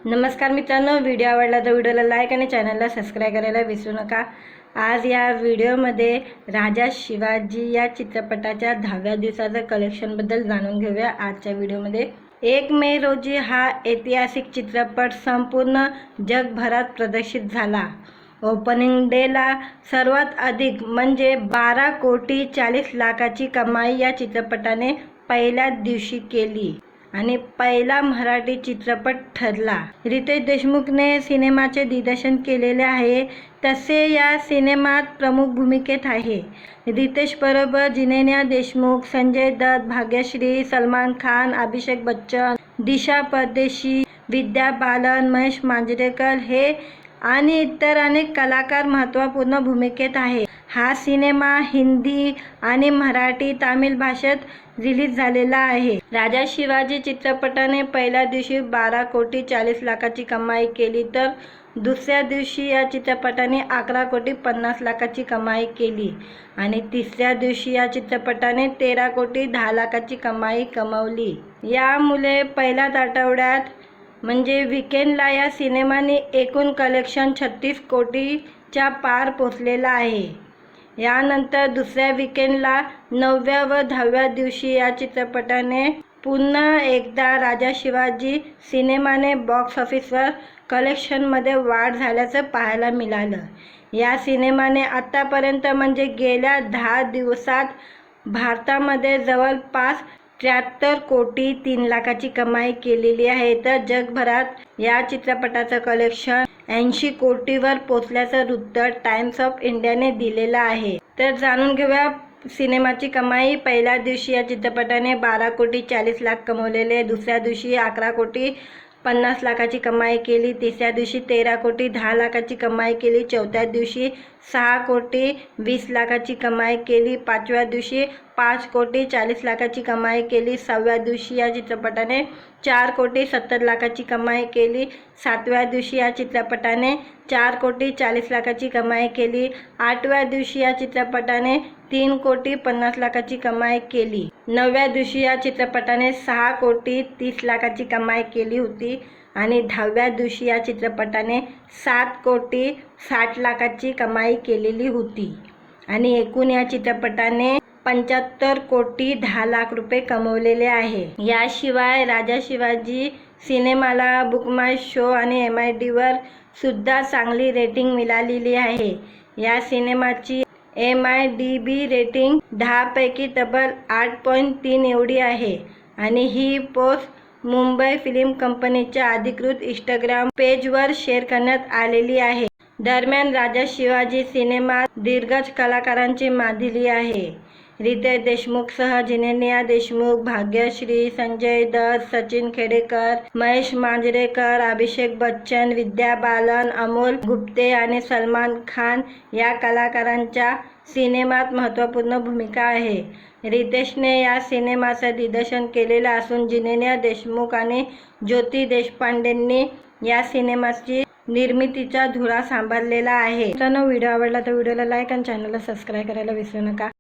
नमस्कार मित्रांनो, व्हिडिओ आवडला तर व्हिडिओला लाईक आणि चॅनलला सबस्क्राईब करायला विसरू नका। आज या व्हिडिओमध्ये राजा शिवाजी या चित्रपटाच्या 10व्या दिवसाच्या कलेक्शनबद्दल जाणून घेऊया। आजच्या व्हिडिओमध्ये 1 मे रोजी हा ऐतिहासिक चित्रपट संपूर्ण जगभरात प्रदर्शित झाला। ओपनिंग डेला सर्वात अधिक म्हणजे 12 कोटी 40 लाखाची कमाई या चित्रपटाने पहिल्याच दिवशी केली आणि पहिला मराठी चित्रपट ठरला। रितेश देशमुखने सिनेमाचे दिग्दर्शन केलेले आहे, तसे या सिनेमात प्रमुख भूमिकेत आहे। रितेश बरोबर जिनेन्द्र देशमुख, संजय दत्त, भाग्यश्री, सलमान खान, अभिषेक बच्चन, दिशा परदेशी, विद्या बालन, महेश मांजरेकर हे आणि इतर अनेक कलाकार महत्त्वपूर्ण भूमिकेत आहेत। हा सिनेमा हिंदी आणि मराठी तामिळ भाषेत रिलीज झालेला आहे। राजा शिवाजी चित्रपटाने पहिल्या दिवशी 12 कोटी 40 लाखाची कमाई केली, तर दुसऱ्या दिवशी या चित्रपटाने 11 कोटी 50 लाखाची कमाई केली आणि तिसऱ्या दिवशी या चित्रपटाने 13 कोटी 10 लाखाची कमाई कमावली। यामुळे पहिल्याच आठवड्यात म्हणजे वीकेंडला या सिनेमाने एकूण कलेक्शन 36 कोटीच्या पार पोहोचलेला आहे। यानंतर दुसऱ्या वीकेंडला 9व्या व 10व्या दिवशी या चित्रपटाने पुन्हा एकदा राजा शिवाजी सिनेमाने बॉक्स ऑफिसवर कलेक्शनमध्ये वाढ झाल्याचं पाहायला मिळालं। या सिनेमाने आतापर्यंत म्हणजे गेल्या 10 दिवसात भारतामध्ये जवळपास 73 कोटी 3 लाखाची कमाई केलेली आहे, तर जगभरात या चित्रपटाचं कलेक्शन 80 कोटीवर पोहोचल्याचं वृत्त टाइम्स ऑफ इंडियाने दिलेलं आहे। तर जाणून घेऊया सिनेमाची कमाई। पहिल्या दिवशी या चित्रपटाने 12 कोटी 40 लाख कमवलेले, दुसऱ्या दिवशी 11 कोटी 50 लाखाची कमाई केली, तिसऱ्या दिवशी 13 कोटी 10 लाखाची कमाई केली, चौथ्या दिवशी 6 कोटी 20 लाखाची कमाई केली, पाचव्या दिवशी 5 कोटी 40 लाखाची कमाई केली, सहाव्या दिवशी या चित्रपटाने 4 कोटी 70 लाखाची कमाई केली, सातव्या दिवशी या चित्रपटाने 4 कोटी 40 लाखाची कमाई केली, आठव्या दिवशी या चित्रपटाने 3 कोटी 50 लाखाची कमाई केली, नवव्या दिवशी या चित्रपटाने 6 कोटी 30 लाखाची कमाई केली होती आणि 10व्या दिवशी या चित्रपटाने 7 कोटी 60 लाखाची कमाई केलेली होती आणि एकूण या चित्रपटाने 75 कोटी 10 लाख रुपये कमवलेले आहे। याशिवाय राजा शिवाजी सिनेमाला बुक माय शो आणि MIDB सुद्धा चांगली रेटिंग मिळालेली आहे। या सिनेमाची MIDB रेटिंग 10 पैकी तब्बल 8.3 एवढी आहे आणि ही पोस्ट मुंबई फिल्म कंपनीच्या अधिकृत इंस्टाग्राम पेजवर शेअर करण्यात आलेली आहे। दरम्यान राजा शिवाजी सिनेमात दिग्गज कलाकारांची मांदिली आहे। रितेश देशमुखसह जिनेन्द्र देशमुख, भाग्यश्री, संजय दत्त, सचिन खेडेकर, महेश मांजरेकर, अभिषेक बच्चन, विद्या बालन, अमोल गुप्ते आणि सलमान खान या कलाकारांच्या सिनेमात महत्त्वपूर्ण भूमिका आहे। रितेशने या सिनेमाचं दिग्दर्शन केलेलं असून जिनेन्द्र देशमुख आणि ज्योती देशपांडेंनी या सिनेमाची निर्मितीचा धुरा सांभाळलेला आहे। मित्रांनो, व्हिडिओ आवडला तर व्हिडिओला लाईक आणि चॅनलला सबस्क्राईब करायला विसरू नका।